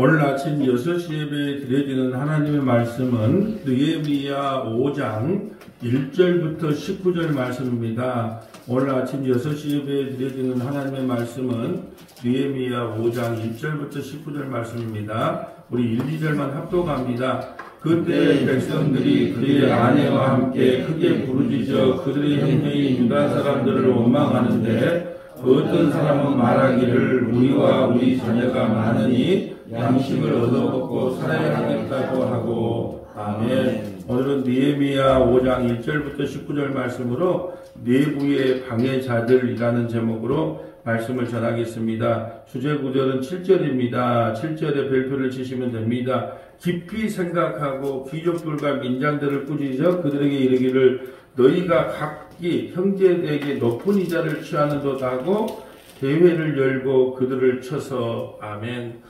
오늘 아침 6시 예배에 드려지는 하나님의 말씀은 느헤미야 5장 1절부터 19절 말씀입니다. 오늘 아침 6시 예배에 드려지는 하나님의 말씀은 느헤미야 5장 1절부터 19절 말씀입니다. 우리 1, 2절만 합독합니다. 그때 백성들이 그의 아내와 함께 크게 부르짖어 그들의 형제인 유다 사람들을 원망하는데 어떤 사람은 말하기를 우리와 우리 자녀가 많으니 양식을 얻어먹고 살아야 하겠다고 하고. 아멘. 오늘은 느헤미야 5장 1절부터 19절 말씀으로 내부의 방해자들이라는 제목으로 말씀을 전하겠습니다. 주제 구절은 7절입니다. 7절에 별표를 치시면 됩니다. 깊이 생각하고 귀족들과 민장들을 꾸짖어 그들에게 이르기를 너희가 각기 형제들에게 높은 이자를 취하는도다 하고 대회를 열고 그들을 쳐서. 아멘.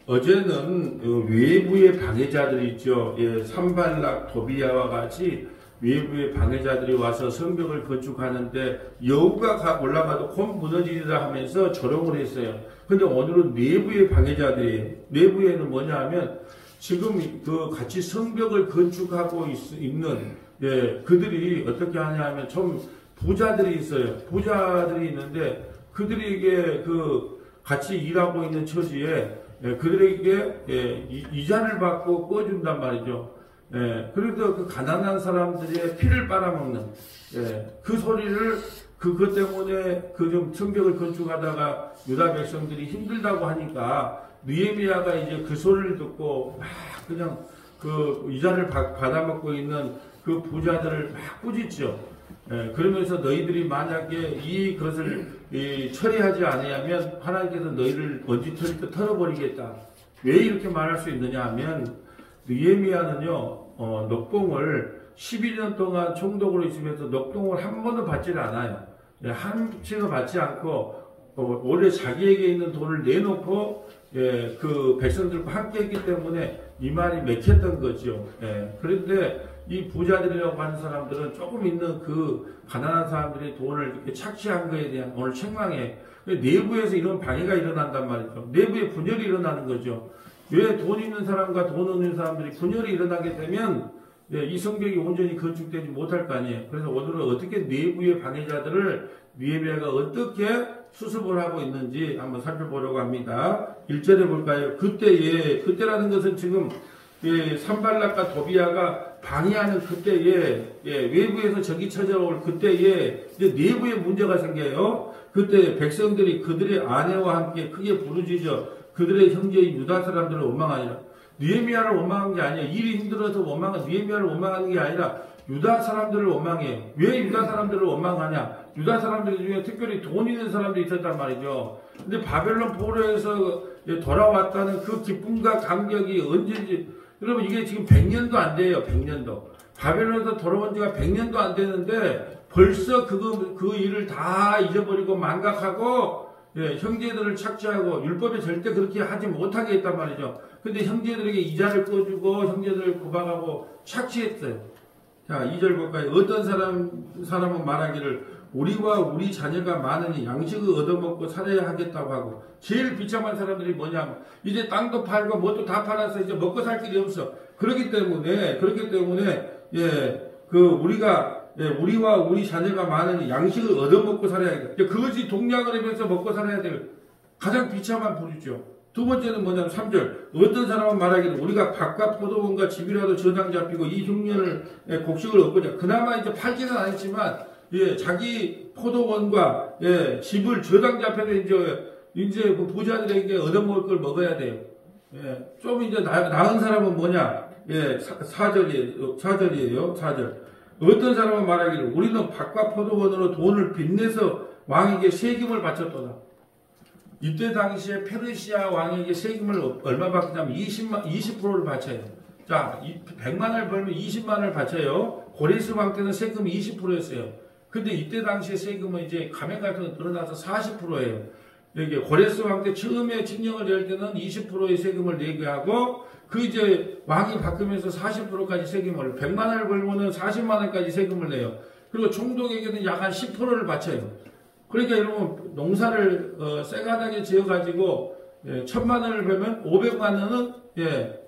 어제는 외부의 방해자들이 있죠. 산발락 도비야와 같이 외부의 방해자들이 와서 성벽을 건축하는데 여우가 올라가도 곧 무너지리라 하면서 조롱을 했어요. 근데 오늘은 내부의 방해자들이에요. 내부에는 뭐냐 하면 지금 같이 성벽을 건축하고 있는 그들이 어떻게 하냐 하면 좀 부자들이 있어요. 부자들이 있는데 그들에게 같이 일하고 있는 처지에 그들에게 이자를 받고 꺼준단 말이죠. 그래도 그 가난한 사람들의 피를 빨아먹는 그 소리를 그것 때문에 좀 성벽을 건축하다가 유다 백성들이 힘들다고 하니까 느헤미야가 이제 그 소리를 듣고 막 그냥 그 이자를 받아먹고 있는 그 부자들을 막 꾸짖죠. 그러면서 너희들이 만약에 이것을 처리하지 않으면 하나님께서 너희를 먼지털이도 털어버리겠다. 왜 이렇게 말할 수 있느냐 하면 느헤미야는요 넉봉을 12년 동안 총독으로 있으면서 넉봉을 한 번도 받지를 않아요. 한 푼도 받지 않고 원래 자기에게 있는 돈을 내놓고 그 백성들과 함께 했기 때문에 이 말이 맥혔던 거죠. 그런데 이 부자들이라고 하는 사람들은 조금 있는 그 가난한 사람들이 돈을 이렇게 착취한 거에 대한 오늘 책망해. 내부에서 이런 방해가 일어난단 말이죠. 내부에 분열이 일어나는 거죠. 왜 돈 있는 사람과 돈 없는 사람들이 분열이 일어나게 되면 이 성벽이 온전히 건축되지 못할 거 아니에요. 그래서 오늘은 어떻게 내부의 방해자들을 느헤미야가 어떻게 수습을 하고 있는지 한번 살펴보려고 합니다. 1절에 볼까요? 그때라는 것은 지금 산발락과 도비야가 방해하는 그때에 외부에서 적이 찾아올 그때에 이제 내부에 문제가 생겨요. 그때 백성들이 그들의 아내와 함께 크게 부르짖어 그들의 형제인 유다 사람들을 원망하니라. 느헤미야를 원망한 게 아니에요. 일이 힘들어서 느헤미야를 원망하는 게 아니라 유다 사람들을 원망해요. 왜 유다 사람들을 원망하냐? 유다 사람들 중에 특별히 돈 있는 사람들이 있었단 말이죠. 근데 바벨론 포로에서 돌아왔다는 그 기쁨과 감격이 언제인지, 여러분 이게 지금 100년도 안 돼요. 100년도. 바벨론에서 돌아온 지가 100년도 안 되는데 벌써 그 일을 다 잊어버리고 망각하고 형제들을 착취하고 율법에 절대 그렇게 하지 못하게 했단 말이죠. 근데 형제들에게 이자를 꺼주고 형제들을 구박하고 착취했어요. 자, 2절 볼까요? 어떤 사람은 말하기를 우리와 우리 자녀가 많으니 양식을 얻어먹고 살아야 하겠다고 하고. 제일 비참한 사람들이 뭐냐면 이제 땅도 팔고 뭣도 다 팔아서 이제 먹고 살 길이 없어. 그렇기 때문에 우리와 우리 자녀가 많으니 양식을 얻어먹고 살아야겠다. 그것이 동량을 하면서 먹고 살아야 될 가장 비참한 부류죠. 두 번째는 뭐냐면 3절. 어떤 사람은 말하기를 우리가 밭과 포도원과 집이라도 저당 잡히고 이 흉년을 곡식을 얻고자. 그나마 이제 팔지는 않았지만 자기 포도원과 집을 저당 잡혀도 이제 그 부자들에게 얻어먹을 걸 먹어야 돼요. 좀 이제 나은 사람은 뭐냐? 4절이에요. 4절. 어떤 사람은 말하기를 우리는 밭과 포도원으로 돈을 빚내서 왕에게 세금을 바쳤도다. 이때 당시에 페르시아 왕에게 세금을 얼마 받냐면 20%를 바쳐요. 자, 100만을 벌면 20만을 바쳐요. 고레스 왕 때는 세금이 20%였어요. 근데 이때 당시에 세금은 이제 가면 같은 거 늘어나서 40%예요. 이게 고레스 왕 때 처음에 칙령을 열 때는 20%의 세금을 내게 하고 그 이제 왕이 바뀌면서 40%까지 세금을 100만을 벌면은 40만원까지 세금을 내요. 그리고 총독에게는 약 한 10%를 바쳐요. 그러니까 여러분 농사를 쇠가닥에 지어가지고 예, 1000만 원을 벌면 500만 원은, 예,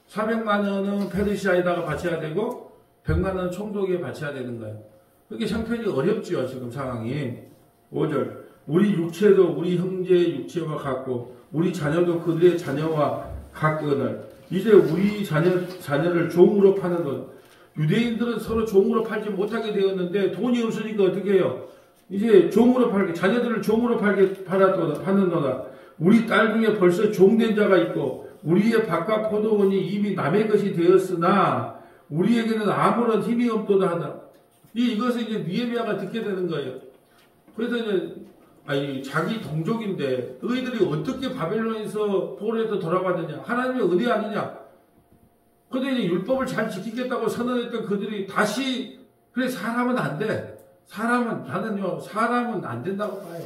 400만 원은 페르시아에다가 바쳐야 되고, 100만 원은 총독에 바쳐야 되는 거예요. 그게 형편이 어렵죠, 지금 상황이. 5절. 우리 육체도 우리 형제의 육체와 같고, 우리 자녀도 그들의 자녀와 같거늘. 이제 우리 자녀를 종으로 파는 것. 유대인들은 서로 종으로 팔지 못하게 되었는데, 돈이 없으니까 어떻게 해요? 이제 종으로 팔게, 자녀들을 종으로 파는도다. 우리 딸 중에 벌써 종된 자가 있고, 우리의 밭과 포도원이 이미 남의 것이 되었으나, 우리에게는 아무런 힘이 없도다 하다. 이것을 이제 느헤미야가 듣게 되는 거예요. 그래서 이제, 자기 동족인데, 너희들이 어떻게 바벨론에서 포로에서 돌아왔느냐? 하나님의 은혜 아니냐? 근데 이제 율법을 잘 지키겠다고 선언했던 그들이 다시, 그래, 사람은 안 돼. 사람은 안 된다고 봐요.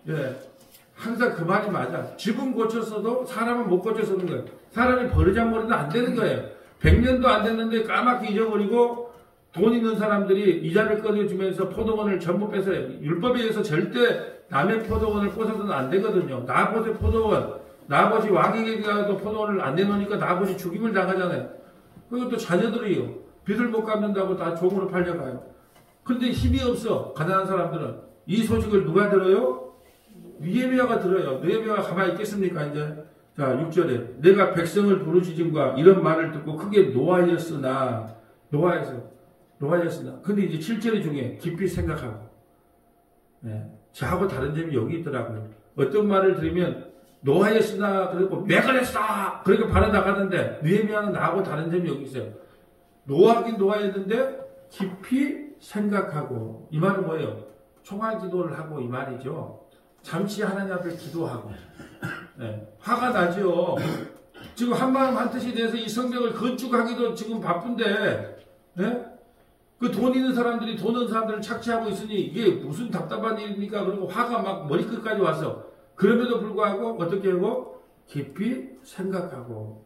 예. 항상 그 말이 맞아. 집은 고쳤어도 사람은 못 고쳐서는 거예요. 사람이 버르장머리는 안 되는 거예요. 100년도 안 됐는데 까맣게 잊어버리고 돈 있는 사람들이 이자를 꺼내주면서 포도원을 전부 뺏어요. 율법에 의해서 절대 남의 포도원을 뺏어서는 안 되거든요. 나봇의 포도원, 나봇이 왕에게 가도 포도원을 안 내놓으니까 나봇이 죽임을 당하잖아요. 그리고 또 자녀들이요. 빚을 못 갚는다고 다 종으로 팔려가요. 근데 힘이 없어. 가난한 사람들은. 이 소식을 누가 들어요? 느헤미야가 들어요. 느헤미야가 가만히 있겠습니까, 이제? 자, 6절에. 내가 백성을 부르짖음과 이런 말을 듣고 크게 노하였으나. 근데 이제 7절 중에 깊이 생각하고. 네. 저하고 다른 점이 여기 있더라고요. 어떤 말을 들으면, 노하였으나, 그리고 매걸했다! 그렇게 바로 나가는데, 느헤미야는 나하고 다른 점이 여기 있어요. 노하긴 노하였는데, 깊이 생각하고. 이 말은 뭐예요? 총알 기도를 하고 이 말이죠. 잠시 하나님 앞에 기도하고. 네. 화가 나죠. 지금 한마음 한뜻이 돼서 이 성벽을 건축하기도 지금 바쁜데, 네? 그 돈 있는 사람들이 돈 없는 사람들을 착취하고 있으니 이게 무슨 답답한 일입니까? 그리고 화가 막 머리끝까지 왔어. 그럼에도 불구하고 어떻게 하고? 깊이 생각하고.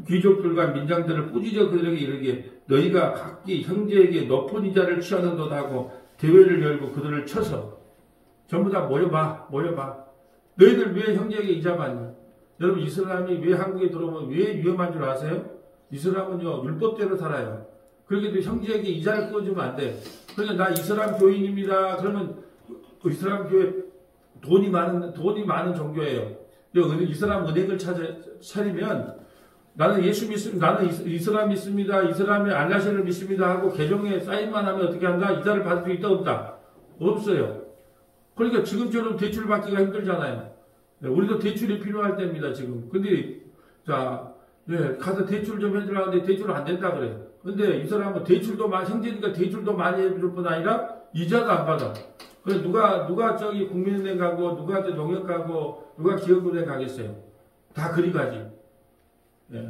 귀족들과 민장들을 꾸짖어 그들에게 이르기에 너희가 각기 형제에게 높은 이자를 취하는도다 하고 대회를 열고 그들을 쳐서 전부 다 모여봐. 너희들 왜 형제에게 이자 받냐? 여러분 이슬람이 왜 한국에 들어오면 왜 위험한 줄 아세요? 이슬람은요 율법대로 살아요. 그렇게 형제에게 이자를 꺼주면 안 돼. 그러니까 나 이슬람 교인입니다. 그러면 그 이슬람 교회 돈이 많은 종교예요. 이슬람 은행을 차리면 나는 예수 믿습니다. 나는 이슬람 믿습니다. 이슬람의 알라시를 믿습니다. 하고 계정에 사인만 하면 어떻게 한다? 이자를 받을 수 있다 없다? 없어요. 그러니까 지금처럼 대출 받기가 힘들잖아요. 우리도 대출이 필요할 때입니다. 지금. 근데 가서 대출 좀 해주라 하는데 대출 안 된다 그래요. 근데 이 사람은 형제니까 대출도 많이 해줄 뿐 아니라 이자도 안 받아. 그래서 누가 저기 국민은행 가고 누구한테 농협 가고 누가 기업은행 가겠어요. 다 그리 가지. 예.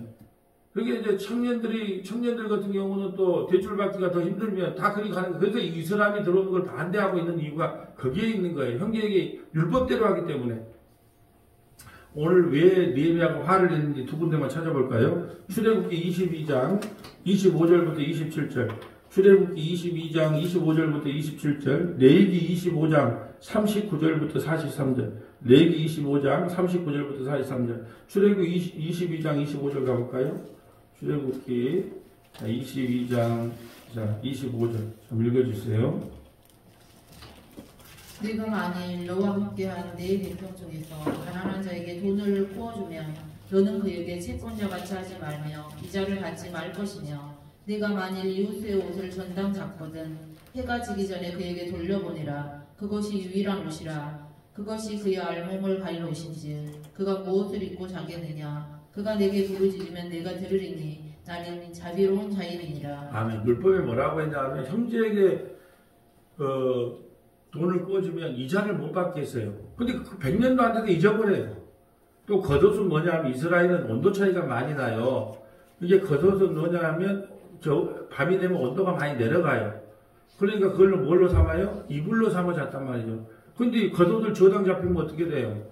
그게 이제 청년들 같은 경우는 또 대출 받기가 더 힘들면 다 그리 가는 거예요. 그래서 이 사람이 들어오는 걸 반대하고 있는 이유가 거기에 있는 거예요. 형제에게 율법대로 하기 때문에. 오늘 왜 느헤미야가 화를 냈는지 두 군데만 찾아볼까요? 출애굽기 22장 25절부터 27절, 출애굽기 22장 25절부터 27절, 레위기 25장 39절부터 43절, 레위기 25장 39절부터 43절, 출애굽기 22장 25절 가볼까요? 출애굽기 22장 25절 좀 읽어주세요. 네가 만일 너와 함께한 네 백성 중에서 가난한 자에게 돈을 구워주면 너는 그에게 채권자 같이 하지 말며 이자를 받지 말 것이며 네가 만일 이웃의 옷을 전당 잡거든 해가 지기 전에 그에게 돌려보내라. 그것이 유일한 옷이라. 그것이 그의 알몸을 가릴 옷인지 그가 무엇을 입고 자겠느냐. 그가 내게 부르짖으면 내가 들으리니 나는 자비로운 자임이니라. 아멘. 율법에 뭐라고 했냐면 형제에게 돈을 꿔주면 이자를 못 받게 했어요. 근데 그 100년도 안 돼도 잊어버려요. 또 겉옷은 뭐냐면 이스라엘은 온도 차이가 많이 나요. 이게 겉옷은 뭐냐면 밤이 되면 온도가 많이 내려가요. 그러니까 그걸 뭘로 삼아요? 이불로 삼아 잤단 말이죠. 근데 겉옷을 저당 잡히면 어떻게 돼요?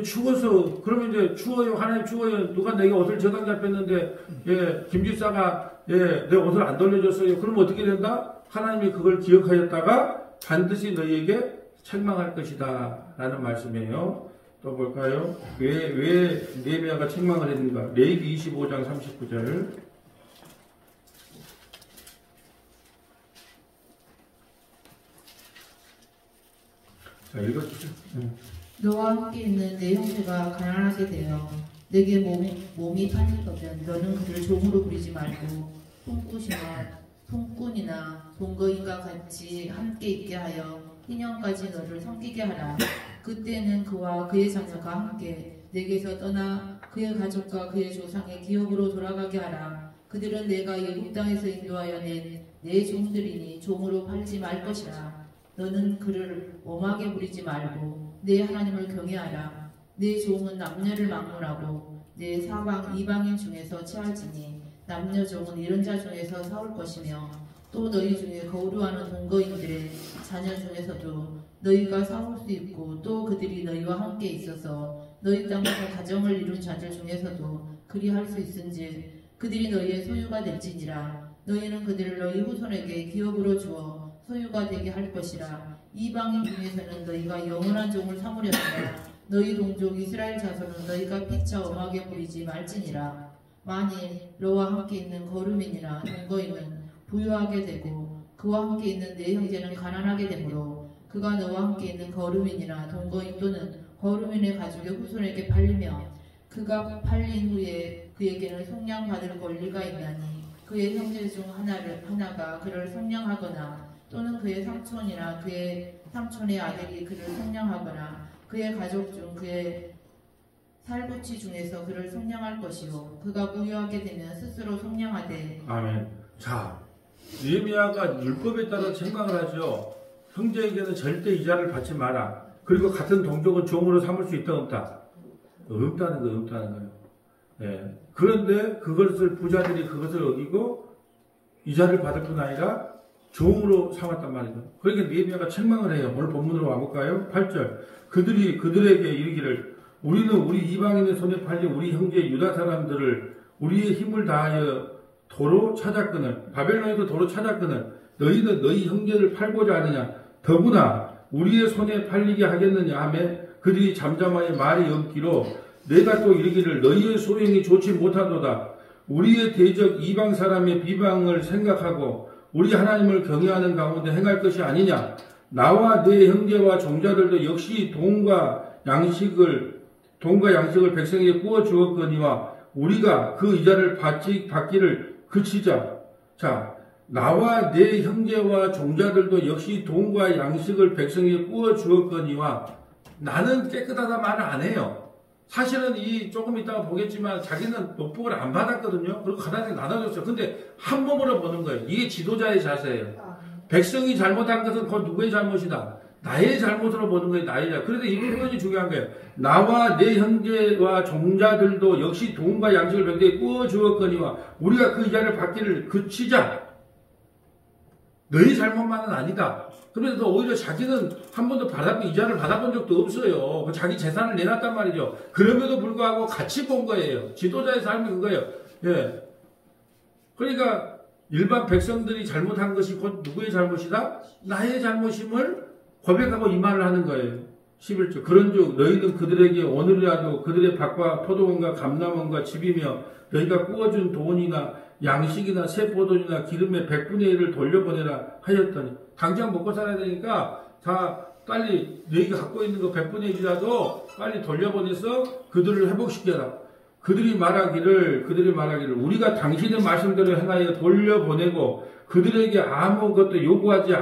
추워서 그러면 이제 추워요. 하나님 추워요. 누가 내게 옷을 저당 잡혔는데 김집사가 내 옷을 안 돌려줬어요. 그러면 어떻게 된다? 하나님이 그걸 기억하였다가 반드시 너희에게 책망할 것이다 라는 말씀이에요. 또 볼까요? 왜 느헤미야가 책망을 했는가? 레위기 25장 39절. 자, 읽어주세요. 너와 함께 있는 내 형제가 가난하게 되어 내게 몸이 팔리거든 너는 그를 종으로 부리지 말고 손꾼이나 동거인과 같이 함께 있게 하여 희년까지 너를 섬기게 하라. 그때는 그와 그의 자녀가 함께 내게서 떠나 그의 가족과 그의 조상의 기업으로 돌아가게 하라. 그들은 내가 애굽 땅에서 인도하여 낸 내 종들이니 종으로 팔지 말 것이라. 너는 그를 엄하게 부리지 말고 내 하나님을 경외하라. 내 종은 남녀를 막론하고 내 사방 이방인 중에서 취할지니 남녀 종은 이런 자 중에서 사올 것이며 또 너희 중에 거류하는 동거인들의 자녀 중에서도 너희가 사올 수 있고 또 그들이 너희와 함께 있어서 너희 땅에서 가정을 이룬 자들 중에서도 그리할 수 있은지 그들이 너희의 소유가 될지니라. 너희는 그들을 너희 후손에게 기업으로 주어 소유가 되게 할 것이라. 이방인 중에서는 너희가 영원한 종을 삼으려니와 너희 동족 이스라엘 자손은 너희가 피차 엄하게 부리지 말지니라. 만일 너와 함께 있는 거류민이나 동거인은 부유하게 되고 그와 함께 있는 내 형제는 가난하게 되므로 그가 너와 함께 있는 거류민이나 동거인 또는 거류민의 가족의 후손에게 팔리며 그가 팔린 후에 그에게는 속량받을 권리가 있나니 그의 형제 중 하나가 그를 속량하거나 또는 그의 삼촌이나 그의 삼촌의 아들이 그를 속량하거나 그의 가족 중 그의 살구치 중에서 그를 속량할 것이요 그가 부유하게 되면 스스로 속량하되. 아멘. 자, 느헤미야가 율법에 따라 책망을 하죠. 형제에게는 절대 이자를 받지 마라. 그리고 같은 동족은 종으로 삼을 수 있다 없다? 없다는 거예요. 예. 그런데 부자들이 그것을 어기고 이자를 받을 뿐 아니라 종으로 삼았단 말이죠. 그러니까 느헤미야가 책망을 해요. 오늘 본문으로 와볼까요? 8절. 그들에게 이르기를 우리는 우리 이방인의 손에 팔린 우리 형제 유다 사람들을 우리의 힘을 다하여 도로 찾았거늘 바벨론에도 도로 찾았거늘 너희는 너희 형제를 팔고자 하느냐 더구나 우리의 손에 팔리게 하겠느냐 하며 그들이 잠잠하여 말이 없기로 내가 또 이르기를 너희의 소행이 좋지 못하도다. 우리의 대적 이방 사람의 비방을 생각하고 우리 하나님을 경외하는 가운데 행할 것이 아니냐. 나와 내 형제와 종자들도 역시 돈과 양식을 백성에게 구워 주었거니와 우리가 그 이자를 받기를 그치자. 자, 나와 내 형제와 종자들도 역시 돈과 양식을 백성에게 구워 주었거니와 나는 깨끗하다 말을 안 해요. 사실은 조금 이따가 보겠지만 자기는 높복을 안 받았거든요. 그리고 가난하게 나눠줬어요. 근데 한 몸으로 보는 거예요. 이게 지도자의 자세예요. 백성이 잘못한 것은 그건 누구의 잘못이다. 나의 잘못으로 보는 거예요. 나의 잘못. 그런데 이 부분이 중요한 거예요. 나와 내 형제와 종자들도 역시 돈과 양식을 백성에게 구워 주었거니와 우리가 그 이자를 받기를 그치자. 너희 잘못만은 아니다. 그래서 오히려 자기는 한 번도 이자를 받아본 적도 없어요. 자기 재산을 내놨단 말이죠. 그럼에도 불구하고 같이 본 거예요. 지도자의 삶이 그거예요. 예. 그러니까 일반 백성들이 잘못한 것이 곧 누구의 잘못이다? 나의 잘못임을 고백하고 이 말을 하는 거예요. 11절. 그런즉 너희는 그들에게 오늘이라도 그들의 밭과 포도원과 감람원과 집이며 너희가 구워준 돈이나 양식이나 새 포도주나 기름의 100분의 1을 돌려보내라 하였더니 당장 먹고 살아야 되니까 다 빨리 너희가 갖고 있는 거 100분의 1이라도 빨리 돌려보내서 그들을 회복시켜라. 그들이 말하기를 우리가 당신의 말씀대로 행하여 돌려보내고 그들에게 아무것도 요구하지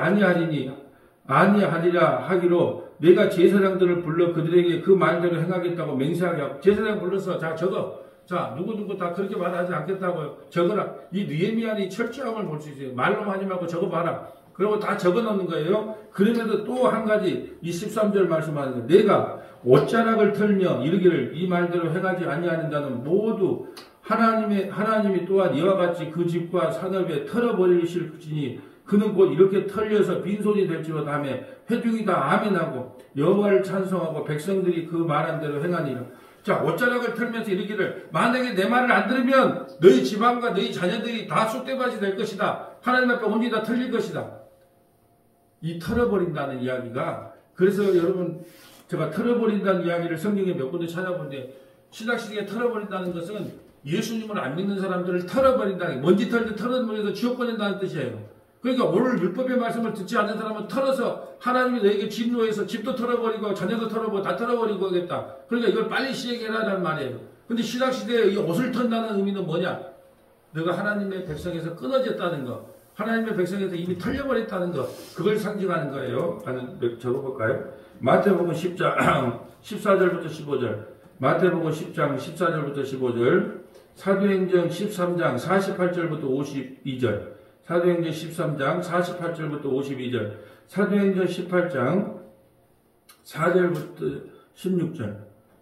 아니하리라 하기로 내가 제사장들을 불러 그들에게 그 말대로 행하겠다고 맹세하게 하고 제사장 불러서 자 적어. 자, 누구 다 그렇게 말하지 않겠다고요. 적어라. 이 느헤미야의 철저함을 볼 수 있어요. 말로만 하지 말고 적어봐라. 그리고 다 적어 놓는 거예요. 그러면서 또 한 가지, 이 13절 말씀하는 거예요. 내가 옷자락을 털며 이르기를 이 말대로 행하지 아니하는 자는 모두 하나님이 또한 이와 같이 그 집과 산업에 털어버리실지니 그는 곧 이렇게 털려서 빈손이 될지로다 하며 회중이 다 아멘하고 여호와를 찬송하고 백성들이 그 말한 대로 행하니라. 자, 옷자락을 털면서 이르기를 만약에 내 말을 안 들으면 너희 집안과 너희 자녀들이 다 쑥대밭이 될 것이다. 하나님 앞에 온전히 다 털릴 것이다. 이 털어버린다는 이야기가 그래서 여러분 제가 털어버린다는 이야기를 성경에 몇 군데 찾아보는데 신학시대에 털어버린다는 것은 예수님을 안 믿는 사람들을 털어버린다는 먼지 털때 털어버려서 지옥 보낸다는 뜻이에요. 그러니까 오늘 율법의 말씀을 듣지 않는 사람은 털어서 하나님이 너에게 진노해서 집도 털어버리고 자녀도 털어버리고 다 털어버리고 하겠다. 그러니까 이걸 빨리 시행해라라는 말이에요. 근데 신학시대에 이 옷을 턴다는 의미는 뭐냐? 너가 하나님의 백성에서 끊어졌다는 거, 하나님의 백성에서 이미 털려버렸다는 거, 그걸 상징하는 거예요. 적어볼까요? 마태복음 10장 14절부터 15절, 마태복음 10장 14절부터 15절, 사도행전 13장 48절부터 52절, 사도행전 13장 48절부터 52절, 사도행전 18장 4절부터 16절,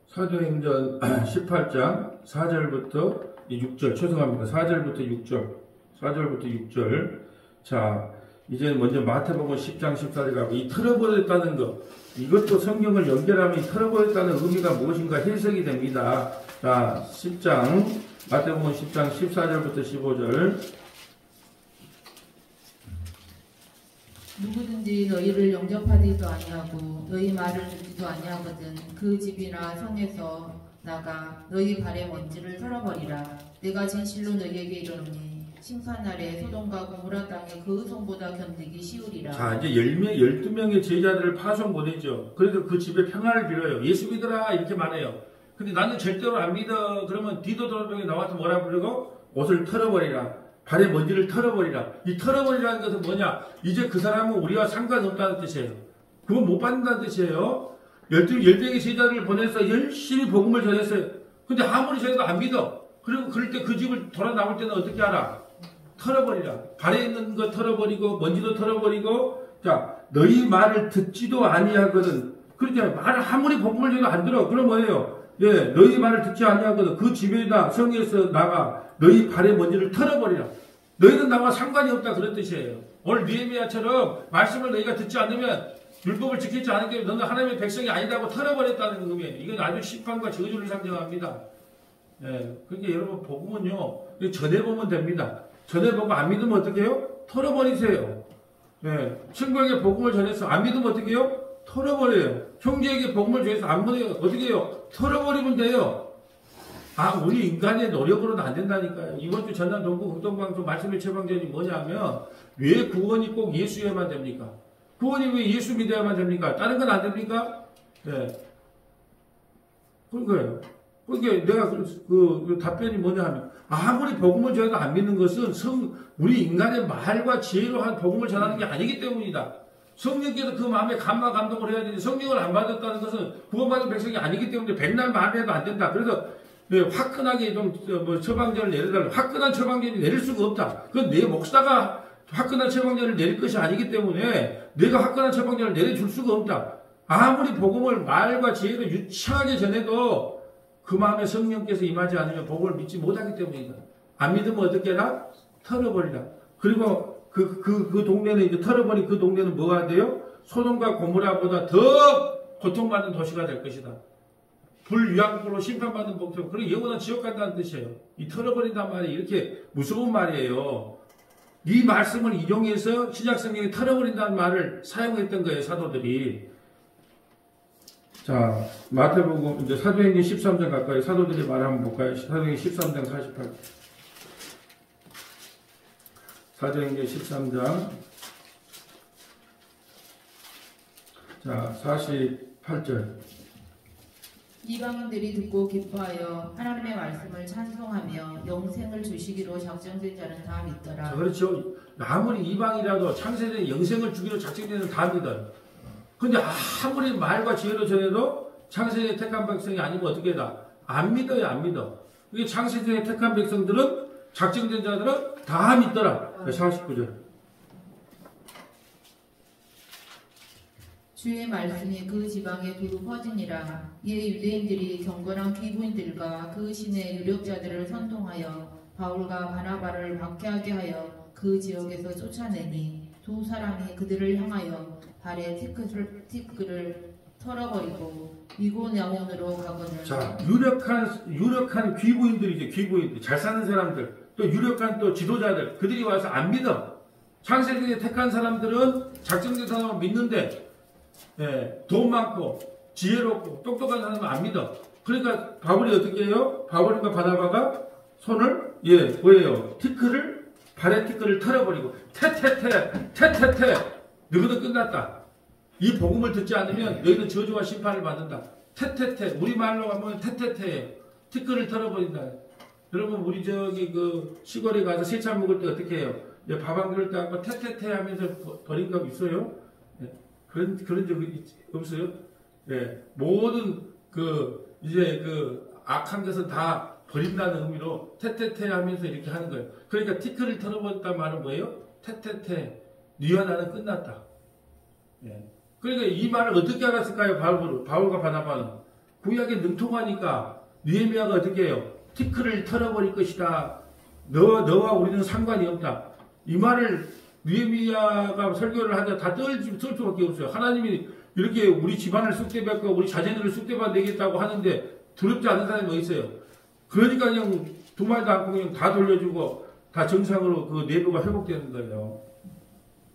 사도행전 18장 4절부터 6절, 죄송합니다. 4절부터 6절, 4절부터 6절. 자, 이제 먼저 마태복음 10장 14절 가고, 이 털어버렸다는 거, 이것도 성경을 연결하면 이 털어버렸다는 의미가 무엇인가 해석이 됩니다. 자, 10장, 마태복음 10장 14절부터 15절. 누구든지 너희를 영접하지도 아니하고 너희 말을 듣지도 아니하거든 그 집이나 성에서 나가 너희 발의 먼지를 털어버리라. 내가 진실로 너희에게 이르노니 심판날에 소돔과 고모라 땅에 그 성보다 견디기 쉬우리라. 자, 이제 12명의 제자들을 파송 보내죠. 그래서 그 집에 평안을 빌어요. 예수 믿어라 이렇게 말해요. 근데 나는 절대로 안 믿어. 그러면 디도도로병이 나와서 뭐라 부르고 옷을 털어버리라. 발의 먼지를 털어버리라. 이 털어버리라는 것은 뭐냐? 이제 그 사람은 우리와 상관없다는 뜻이에요. 그건 못 받는다는 뜻이에요. 12명의 제자들을 보내서 열심히 복음을 전했어요. 근데 아무리 전해도 안 믿어. 그리고 그럴 때 그 집을 돌아 나올 때는 어떻게 하라? 털어버리라. 발에 있는 거 털어버리고 먼지도 털어버리고. 자, 너희 말을 듣지도 아니하거든. 그렇잖아요. 말을 아무리 복음을 전해도 안 들어. 그럼 뭐예요? 예, 너희 말을 듣지 아니하거든. 그 집에다 성에서 나가 너희 발의 먼지를 털어버리라. 너희는 나와 상관이 없다 그런 뜻이에요. 오늘 느헤미야처럼 말씀을 너희가 듣지 않으면 율법을 지키지 않으면 너는 하나님의 백성이 아니다고 털어버렸다는 의미예요. 이건 아주 심판과 저주를 상징합니다. 예, 그러니까 여러분 복음은요 전해보면 됩니다. 전해보고 안 믿으면 어떻게 해요? 털어버리세요. 예, 친구에게 복음을 전해서 안 믿으면 어떻게 해요? 털어버려요. 형제에게 복음을 전해서 안 믿어요. 어떻게 해요? 털어버리면 돼요. 아, 우리 인간의 노력으로는 안 된다니까요. 이번 주 전남 동구 극동방송 말씀의 처방전이 뭐냐면 왜 구원이 꼭 예수여야만 됩니까? 구원이 왜 예수 믿어야만 됩니까? 다른 건 안 됩니까? 네. 그러니까요. 그러니까 내가 그 답변이 뭐냐 하면 아무리 복음을 전해도 안 믿는 것은 우리 인간의 말과 지혜로 한 복음을 전하는 게 아니기 때문이다. 성령께서 그 마음에 감화 감동을 해야 되는데 성령을 안 받았다는 것은 구원받은 백성이 아니기 때문에 백날 말해도 안 된다. 그래서 네, 화끈하게 좀 처방전을 내려달라. 화끈한 처방전이 내릴 수가 없다. 그건 내 목사가 화끈한 처방전을 내릴 것이 아니기 때문에 내가 화끈한 처방전을 내려줄 수가 없다. 아무리 복음을 말과 지혜로 유창하게 전해도 그 마음에 성령께서 임하지 않으면 복음을 믿지 못하기 때문이다. 안 믿으면 어떻게 해라? 털어버리라. 그리고 그 동네는 이제 털어버린 그 동네는 뭐가 돼요? 소돔과 고모라보다 더 고통받는 도시가 될 것이다. 불유황으로 심판받는 복통. 그리고 영원한 지옥 간다는 뜻이에요. 이 털어버린단 말이 이렇게 무서운 말이에요. 이 말씀을 이용해서 신약성경에 털어버린다는 말을 사용했던 거예요, 사도들이. 자, 마태복음, 이제 사도행전 13장 가까이 사도들이 말 한번 볼까요? 사도행전 13장 48. 사도행전 13장. 자, 48절. 이방인들이 듣고 기뻐하여 하나님의 말씀을 찬송하며 영생을 주시기로 작정된 자는 다 믿더라. 자, 그렇죠. 아무리 이방이라도 창세전에 영생을 주기로 작정된 자는 다 믿어요. 근데 아무리 말과 지혜로 전해도 창세전에 택한 백성이 아니면 어떻게 해다? 안 믿어요, 안 믿어. 이게 창세전에 택한 백성들은 작정된 자들은 다 믿더라. 49절. 주의 말씀이 그 지방에 두루 퍼지니라. 이에 유대인들이 경건한 귀부인들과 그 신의 유력자들을 선동하여 바울과 바나바를 박해하게 하여 그 지역에서 쫓아내니 두 사람이 그들을 향하여 발에 티끌을 털어버리고 위고 양원으로 가거늘. 자, 유력한 귀부인들이죠. 귀부인들, 잘 사는 사람들, 또 유력한 또 지도자들, 그들이 와서 안 믿어. 창세기에 택한 사람들은 작정된 사람을 믿는데, 예, 돈 많고 지혜롭고 똑똑한 사람은 안 믿어. 그러니까 바울이 어떻게 해요? 바울과 바나바가 손을 뭐예요? 발의 티끌을 털어버리고 테테테 너희도 끝났다. 이 복음을 듣지 않으면 너희는 저주와 심판을 받는다. 테테테 우리말로 하면 테테테 티끌을 털어버린다. 여러분 우리 저기 그 시골에 가서 세차 먹을 때 어떻게 해요? 밥 안 그럴 때 아까 테테테 하면서 버린 적 있어요? 그런 적이 없어요? 모든 이제 악한 것은 다 버린다는 의미로 테테테 하면서 이렇게 하는 거예요. 그러니까 티끌을 털어버렸단 말은 뭐예요? 테테테 네와 나는 끝났다. 그러니까 이 말을 어떻게 알았을까요? 바울과 바나바는 구약에 능통하니까 느헤미야가 어떻게 해요? 티끌을 털어버릴 것이다. 너와 우리는 상관이 없다. 이 말을 느헤미야가 설교를 하자 다 떨 수밖에 없어요. 하나님이 이렇게 우리 집안을 쑥대받고 우리 자녀들을 쑥대받내겠다고 하는데 두렵지 않은 사람이 뭐 있어요? 그러니까 그냥 두 말도 않고 그냥 다 돌려주고 다 정상으로 그 내부가 회복되는 거예요.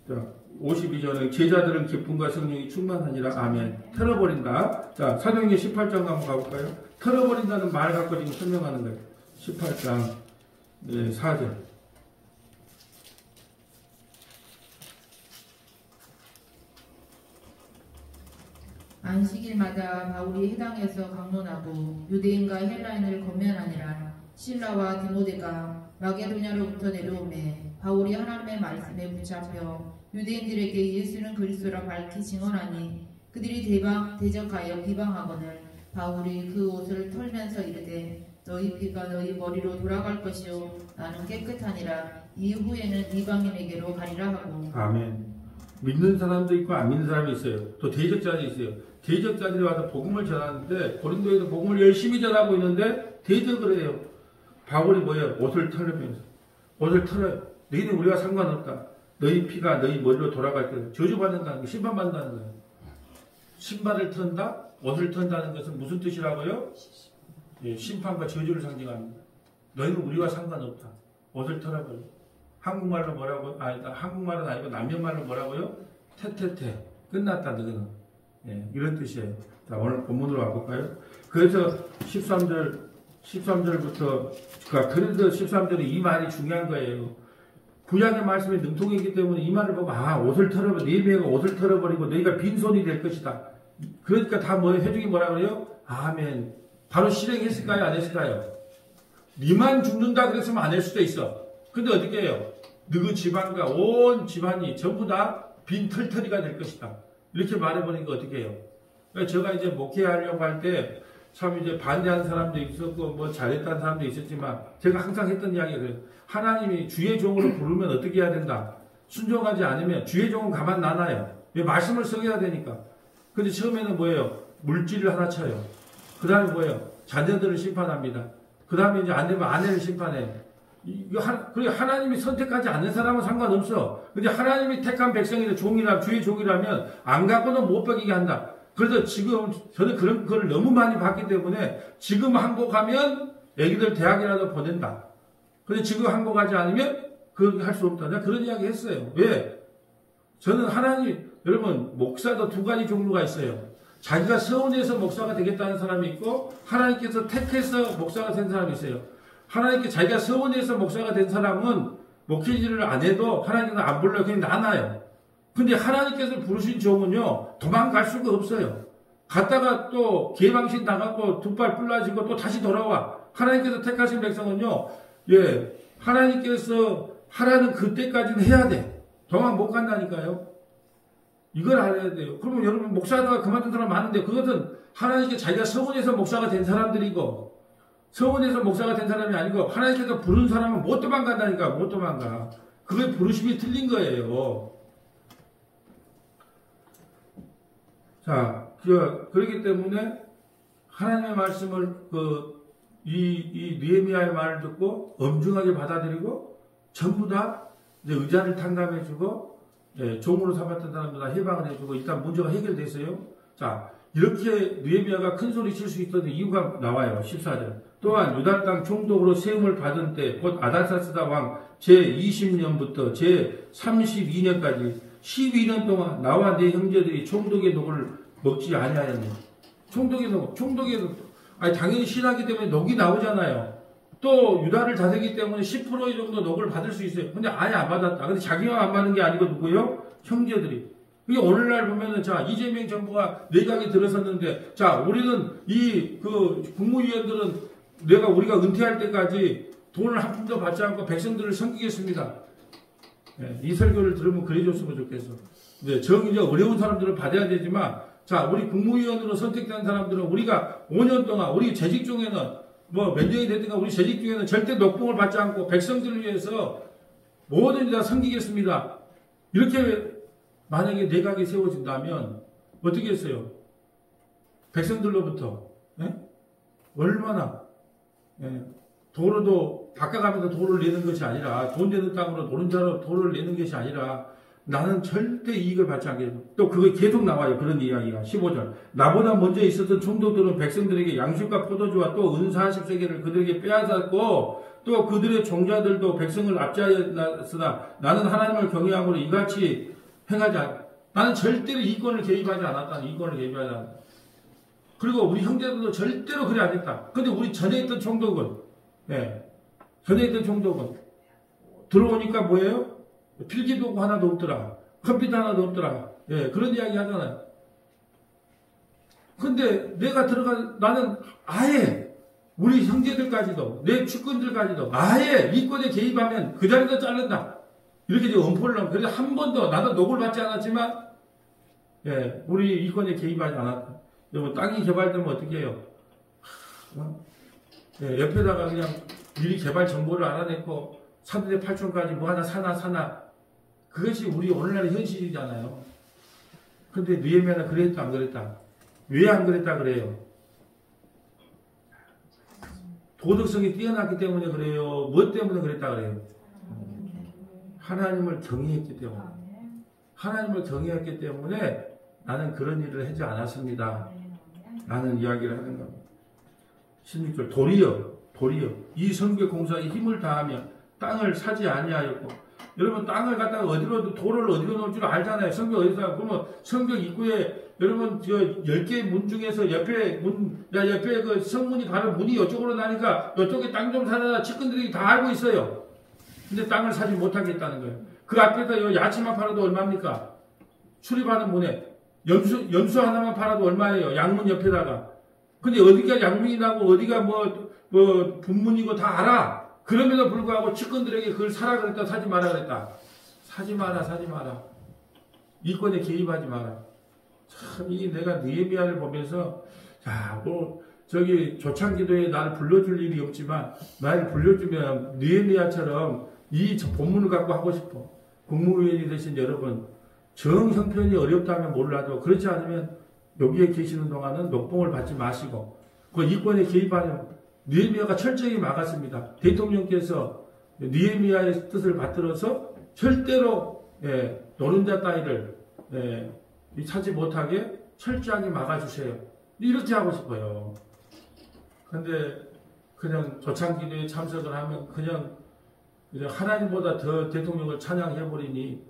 자, 52절에 제자들은 기쁨과 성령이 충만하니라. 아멘. 털어버린다. 자, 사도행전 18장 한번 가볼까요? 털어버린다는 말 갖고 지금 설명하는 거예요. 18장 4절. 안식일마다 바울이 해당에서 강론하고 유대인과 헬라인을 권면하니라. 실라와 디모데가 마게도냐로부터 내려오매 바울이 하나님의 말씀에 붙잡혀 유대인들에게 예수는 그리스도라 밝히 증언하니 그들이 대적하여 비방하거늘 바울이 그 옷을 털면서 이르되 너희 피가 너희 머리로 돌아갈 것이요 나는 깨끗하니라. 이후에는 이방인에게로 가리라 하고. 아멘. 믿는 사람도 있고 안 믿는 사람이 있어요. 또 대적자들이 있어요. 대적자들이 와서 복음을 전하는데 고린도에서 복음을 열심히 전하고 있는데 대적을 해요. 바울이 뭐예요? 옷을 털으면서 옷을 털어요. 너희는 우리와 상관없다. 너희 피가 너희 머리로 돌아갈 거예요. 저주받는다는 거, 심판받는다는 거예요. 신발을 턴다? 옷을 턴다는 것은 무슨 뜻이라고요? 심판과 저주를 상징합니다. 너희는 우리와 상관없다. 옷을 털어버려. 한국말로 뭐라고? 한국말은 아니고 남편말로 뭐라고요? 테테테. 끝났다, 너희는. 이런 뜻이에요. 자, 오늘 본문으로 와볼까요? 그래서 13절부터, 그래서 13절에 이 말이 중요한 거예요. 구약의 말씀에 능통했기 때문에 이 말을 보고, 옷을 털어버려. 느헤미야가 옷을 털어버리고 너희가 빈손이 될 것이다. 그러니까 다 회중이 뭐라 그래요? 아멘. 바로 실행했을까요? 안 했을까요? 니만 죽는다 그랬으면 안 할 수도 있어. 근데 어떻게 해요? 너희 집안과 온 집안이 전부 다 빈 털터리가 될 것이다. 이렇게 말해보니까 어떻게 해요? 제가 이제 목회하려고 할 때 참 이제 반대하는 사람도 있었고 뭐 잘했다는 사람도 있었지만 제가 항상 했던 이야기가 그래요. 하나님이 주의 종으로 부르면 어떻게 해야 된다? 순종하지 않으면 주의 종은 가만 놔놔요. 왜? 말씀을 써야 되니까. 근데 처음에는 뭐예요? 물질을 하나 쳐요. 그 다음에 뭐예요? 자녀들을 심판합니다. 그 다음에 이제 안 되면 아내를 심판해요. 그리고 하나님이 선택하지 않는 사람은 상관없어. 근데 하나님이 택한 백성이나 주의 종이라면 안 갖고는 못 먹이게 한다. 그래서 지금 저는 그런 걸 너무 많이 봤기 때문에 지금 항복하면 애기들 대학이라도 보낸다. 근데 지금 항복하지 않으면 그렇게 할 수 없다. 내가 그런 이야기 했어요. 왜? 저는 여러분, 목사도 두 가지 종류가 있어요. 자기가 서원해서 목사가 되겠다는 사람이 있고, 하나님께서 택해서 목사가 된 사람이 있어요. 하나님께 자기가 서원해서 목사가 된 사람은 목회질을 안 해도 하나님께서 안 불러요. 그냥 나나요. 근데 하나님께서 부르신 종은요, 도망갈 수가 없어요. 갔다가 또 개방신 나가고 두 발 불라지고 또 다시 돌아와. 하나님께서 택하신 백성은요, 하나님께서 하라는 그때까지는 해야 돼. 도망 못 간다니까요. 이걸 알아야 돼요. 그러면 여러분 목사하다가 그만둔 사람 많은데 그것은 하나님께 자기가 서원해서 목사가 된 사람들이고 서원해서 목사가 된 사람이 아니고 하나님께서 부른 사람은 못 도망간다니까. 못 도망가. 그게 부르심이 틀린 거예요. 자, 그렇기 때문에 하나님의 말씀을 이 느헤미야의 말을 듣고 엄중하게 받아들이고 전부 다 이제 의자를 탕감해주고 종으로 삼았던 사람들 다 해방을 해주고 일단 문제가 해결됐어요. 자, 이렇게 느헤미야가 큰 소리 칠 수 있던 이유가 나와요. 14절. 또한 유다 땅 총독으로 세움을 받은 때 곧 아달사스다 왕 제20년부터 제32년까지 12년 동안 나와 내 형제들이 총독의 녹을 먹지 아니하였네. 총독에도 아니 당연히 신하기 때문에 녹이 나오잖아요. 또 유다를 다스리기 때문에 10% 정도 녹을 받을 수 있어요. 근데 아예 안 받았다. 근데 자기만 안 받는 게 아니고 누구요? 형제들이. 그게 오늘날 보면은 자 이재명 정부가 내각에 들어섰는데 자 우리는 국무위원들은 우리가 은퇴할 때까지 돈을 한 푼도 받지 않고 백성들을 섬기겠습니다. 네, 이 설교를 들으면 그래줬으면 좋겠어. 네, 이제 어려운 사람들은 받아야 되지만 자 우리 국무위원으로 선택된 사람들은 우리가 5년 동안 우리 재직 중에는 몇 년이 됐든가 우리 재직 중에는 절대 녹봉을 받지 않고 백성들을 위해서 뭐든지 다 섬기겠습니다. 이렇게 만약에 내각이 세워진다면 어떻게 했어요? 백성들로부터 얼마나 도로도 바꿔가면서 도로를 내는 것이 아니라 돈 되는 땅으로 노른자로 도로를 내는 것이 아니라 나는 절대 이익을 받지 않겠다. 또 그게 계속 나와요. 그런 이야기가 15절. 나보다 먼저 있었던 총독들은 백성들에게 양식과 포도주와 또 은사 40세계를 그들에게 빼앗았고 또 그들의 종자들도 백성을 압제하였으나 나는 하나님을 경외함으로 이같이 행하지 않았다. 나는 절대로 이권을 개입하지 않았다. 이권을 개입하지 않았다. 그리고 우리 형제들도 절대로 그래 안 했다. 근데 우리 전에 있던 총독은 전에 있던 총독은 들어오니까 뭐예요? 필기도구 하나도 없더라. 컴퓨터 하나도 없더라. 그런 이야기 하잖아요. 근데 나는 아예 우리 형제들까지도 내 측근들까지도 아예 이권에 개입하면 그 자리도 자른다. 이렇게 지금 엄포를 하고 그래서 한 번도 나도 녹을 받지 않았지만 우리 이권에 개입하지 않았다. 여러분 땅이 개발되면 어떻게 해요? 옆에다가 그냥 미리 개발 정보를 알아냈고 3대 8촌까지 뭐 하나 사나 그것이 우리 오늘날의 현실이잖아요. 근데 느헤미야는 그랬다 안 그랬다? 왜 안 그랬다 그래요? 도덕성이 뛰어났기 때문에 그래요? 뭐 때문에 그랬다 그래요? 하나님을 경외했기 때문에. 하나님을 경외했기 때문에 나는 그런 일을 하지 않았습니다. 라는 이야기를 하는 겁니다. 16절 도리어 이 선교 공사에 힘을 다하며 땅을 사지 아니하였고 여러분 땅을 갖다가 도를 어디로 놓을 줄 알잖아요. 성벽 어디서 그러면 성벽 입구에 여러분 10개의 문 중에서 옆에 그 성문이 바로 문이 이쪽으로 나니까 이쪽에 땅 좀 사달라 측근들이 다 알고 있어요. 근데 땅을 사지 못하겠다는 거예요. 그 앞에다 야채만 팔아도 얼마입니까? 출입하는 문에 연수 하나만 팔아도 얼마예요? 양문 옆에다가. 근데 어디가 양문이 나고 어디가 분문이고 다 알아. 그럼에도 불구하고 측근들에게 그걸 사라 그랬다 사지 마라 그랬다. 사지 마라. 이권에 개입하지 마라. 참 내가 느헤미야를 보면서 조창기도에 나를 불러줄 일이 없지만 나를 불러주면 느헤미야처럼 이 본문을 갖고 하고 싶어. 국무위원이 되신 여러분 정 형편이 어렵다면 몰라도 그렇지 않으면 여기에 계시는 동안은 녹봉을 받지 마시고 그 이권에 개입하는 느헤미야가 철저히 막았습니다. 대통령께서 느헤미야의 뜻을 받들어서 절대로 노른자 따위를 찾지 못하게 철저하게 막아주세요. 이렇게 하고 싶어요. 근데 그냥 조창기도에 참석을 하면 그냥 하나님보다 더 대통령을 찬양해버리니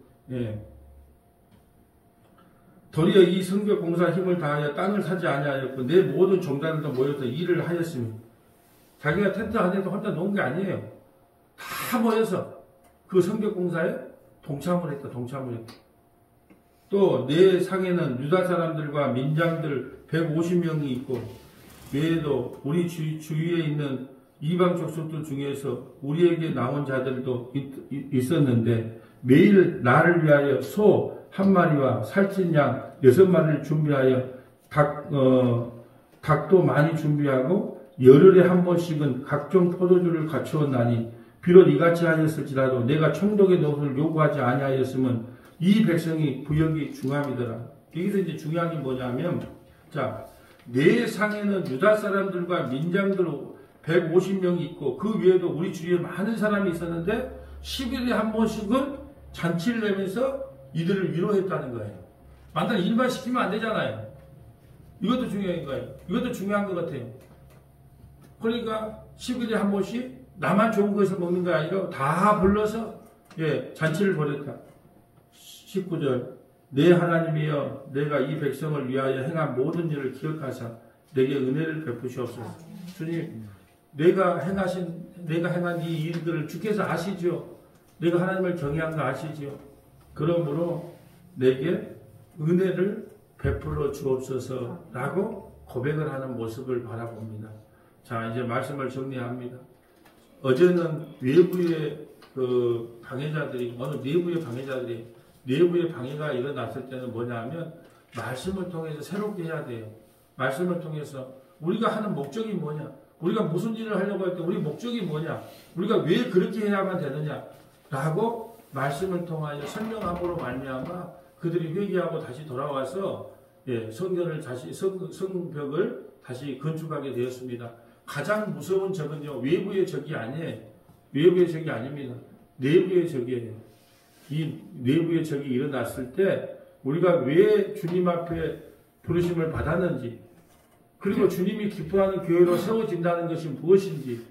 도리어 이 성벽 공사 힘을 다하여 땅을 사지 아니하였고 내 모든 종단들도 모여서 일을 하였습니다. 자기가 텐트 안에서 혼자 놓은 게 아니에요. 다 모여서 그 성벽 공사에 동참을 했다. 또 내 상에는 유다 사람들과 민장들 150명이 있고 외에도 우리 주위에 있는 이방 족속들 중에서 우리에게 나온 자들도 있었는데 매일 나를 위하여 소 한 마리와 살찐 양 6마리를 준비하여 닭도 많이 준비하고 열흘에 한 번씩은 각종 포도주를 갖추었나니 비록 이같이 하였을지라도 내가 총독의 노릇을 요구하지 아니하였으면 이 백성이 부역이 중함이더라. 여기서 이제 중요한 게 뭐냐면 내 상에는 유다 사람들과 민장들 150명이 있고 그 외에도 우리 주위에 많은 사람이 있었는데 10일에 한 번씩은 잔치를 내면서 이들을 위로했다는 거예요. 만약 일반 시키면 안 되잖아요. 이것도 중요한 거예요. 이것도 중요한 것 같아요. 그러니까 10일에 한 번씩 나만 좋은 것을 먹는 게 아니라 다 불러서 잔치를 벌였다. 19절 내 하나님이여 내가 이 백성을 위하여 행한 모든 일을 기억하사 내게 은혜를 베푸시옵소서. 주님, 내가 행한 이 일들을 주께서 아시죠? 내가 하나님을 경외한 거 아시죠? 그러므로 내게 은혜를 베풀어 주옵소서라고 고백을 하는 모습을 바라봅니다. 자, 이제 말씀을 정리합니다. 어제는 외부의 그 방해자들이, 어느 내부의 방해가 일어났을 때는 뭐냐 하면 말씀을 통해서 새롭게 해야 돼요. 말씀을 통해서 우리가 하는 목적이 뭐냐? 우리가 무슨 일을 하려고 할 때 우리 목적이 뭐냐? 우리가 왜 그렇게 해야만 되느냐? 라고 말씀을 통하여 설명함으로 말미암아 그들이 회개하고 다시 돌아와서 성벽을 다시 건축하게 되었습니다. 가장 무서운 적은요, 외부의 적이 아니에요. 외부의 적이 아닙니다. 내부의 적이에요. 이 내부의 적이 일어났을 때 우리가 왜 주님 앞에 부르심을 받았는지, 그리고 주님이 기뻐하는 교회로 세워진다는 것이 무엇인지,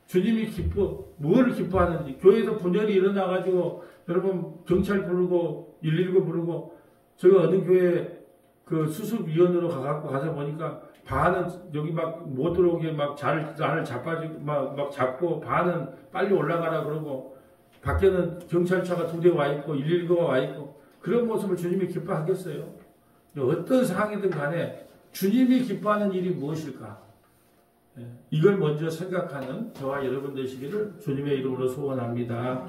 주님이 무엇을 기뻐하는지, 교회에서 분열이 일어나가지고 여러분 경찰 부르고 119 부르고, 제가 어느 교회 그 수습위원으로 가서 보니까 반은 여기 막 못 들어오게 막 나를 잡고 반은 빨리 올라가라 그러고, 밖에는 경찰차가 2대 와 있고 119가 와 있고, 그런 모습을 주님이 기뻐하겠어요? 어떤 상황이든 간에 주님이 기뻐하는 일이 무엇일까? 이걸 먼저 생각하는 저와 여러분 되시기를 주님의 이름으로 소원합니다.